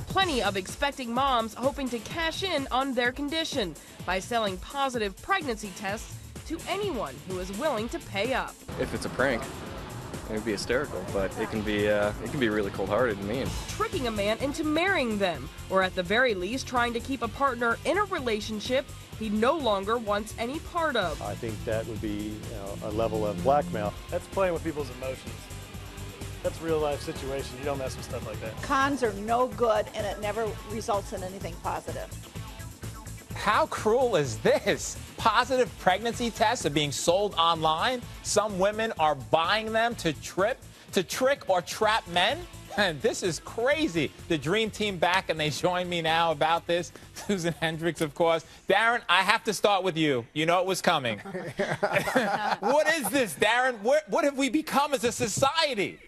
plenty of expecting moms hoping to cash in on their condition by selling positive pregnancy tests to anyone who is willing to pay up. If it's a prank, it would be hysterical, but it can be really cold-hearted and mean. Tricking a man into marrying them, or at the very least trying to keep a partner in a relationship he no longer wants any part of. I think that would be a level of blackmail. That's playing with people's emotions. That's a real-life situation. You don't mess with stuff like that. Cons are no good, and it never results in anything positive. How cruel is this? Positive pregnancy tests are being sold online. Some women are buying them to trick or trap men. And this is crazy. The Dream Team back, and they join me now about this. Susan Hendricks, of course. Darren, I have to start with you. You know it was coming. What is this, Darren? What have we become as a society?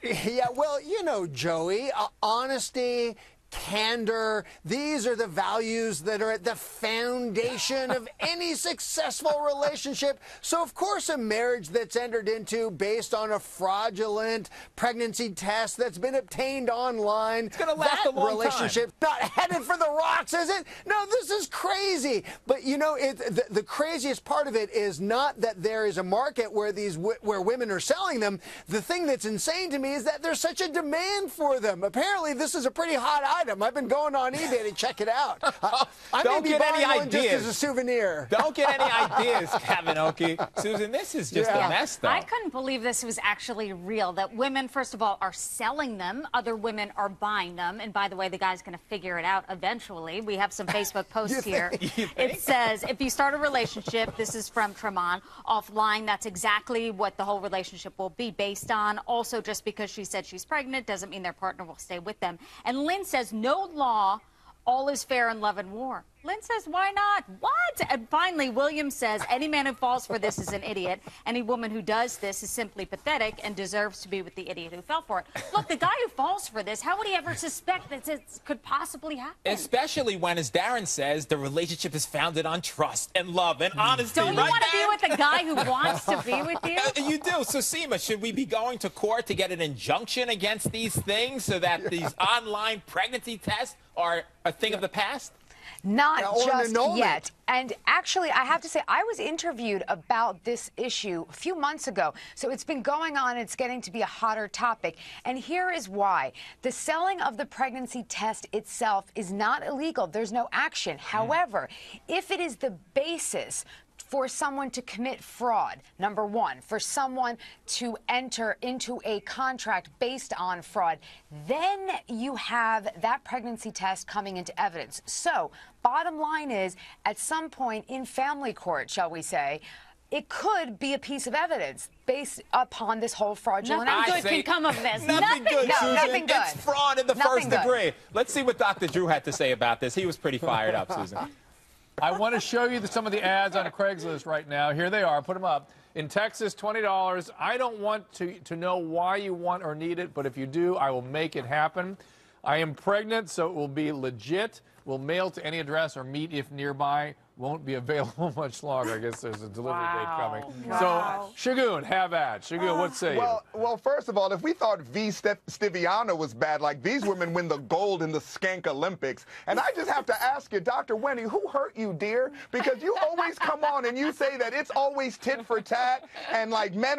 Yeah, well, you know, Joey, honesty, candor, these are the values that are at the foundation of any successful relationship. So, of course, a marriage that's entered into based on a fraudulent pregnancy test that's been obtained online, it's gonna last a long relationship time. Not headed for the rocks, is it? No, this is crazy. But, you know, the craziest part of it is not that there is a market where where women are selling them. The thing that's insane to me is that there's such a demand for them. Apparently, this is a pretty hot item. I've been going on eBay to check it out. I Don't may be get any buying one just ideas. as a souvenir. Don't get any ideas, Kevin Oki. Susan, this is just a mess, though. I couldn't believe this was actually real, that women, first of all, are selling them. Other women are buying them. And by the way, the guy's going to figure it out eventually. We have some Facebook posts here. It says, if you start a relationship, this is from Tremont, offline, that's exactly what the whole relationship will be based on. Also, just because she said she's pregnant doesn't mean their partner will stay with them. And Lynn says, no law, all is fair in love and war. Lynn says, why not? What? And finally, William says, any man who falls for this is an idiot. Any woman who does this is simply pathetic and deserves to be with the idiot who fell for it. Look, the guy who falls for this, how would he ever suspect that this could possibly happen? Especially when, as Darren says, the relationship is founded on trust and love and honesty. Don't you want to be with the guy who wants to be with you? You do. So, Seema, should we be going to court to get an injunction against these things so that these online pregnancy tests are a thing of the past? Not just yet. And actually, I have to say, I was interviewed about this issue a few months ago. So it's been going on. It's getting to be a hotter topic. And here is why. The selling of the pregnancy test itself is not illegal. There's no action. However, if it is the basis for someone to commit fraud, number one, for someone to enter into a contract based on fraud, then you have that pregnancy test coming into evidence. So, bottom line is, at some point in family court, shall we say, it could be a piece of evidence based upon this whole fraudulent act. Nothing good can come of this. Nothing good, Susan. Nothing good. It's fraud in the first degree. Let's see what Dr. Drew had to say about this. He was pretty fired up, Susan. I want to show you some of the ads on Craigslist right now. Here they are. Put them up. In Texas, $20. I don't want to know why you want or need it, but if you do, I will make it happen. I am pregnant, so it will be legit. We'll mail to any address or meet if nearby. Won't be available much longer. I guess there's a delivery date coming. Wow. So, Shagun, have at. Shagun, what say you? Well, first of all, if we thought Stiviano was bad, like these women win the gold in the Skank Olympics. And I just have to ask you, Dr. Wendy, who hurt you, dear? Because you always come on and you say that it's always tit for tat and like men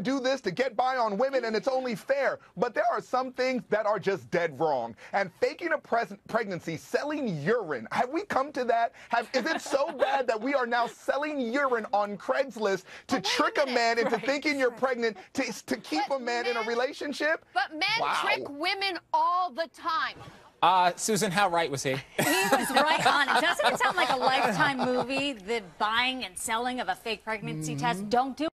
do this to get by on women and it's only fair. But there are some things that are just dead wrong. And faking a pregnancy, selling urine, have we come to that? Is it so bad that we are now selling urine on Craigslist to trick a man into thinking you're pregnant to keep a man in a relationship? But men trick women all the time. Susan, how right was he? He was right on it. Doesn't it sound like a Lifetime movie, the buying and selling of a fake pregnancy test? Don't do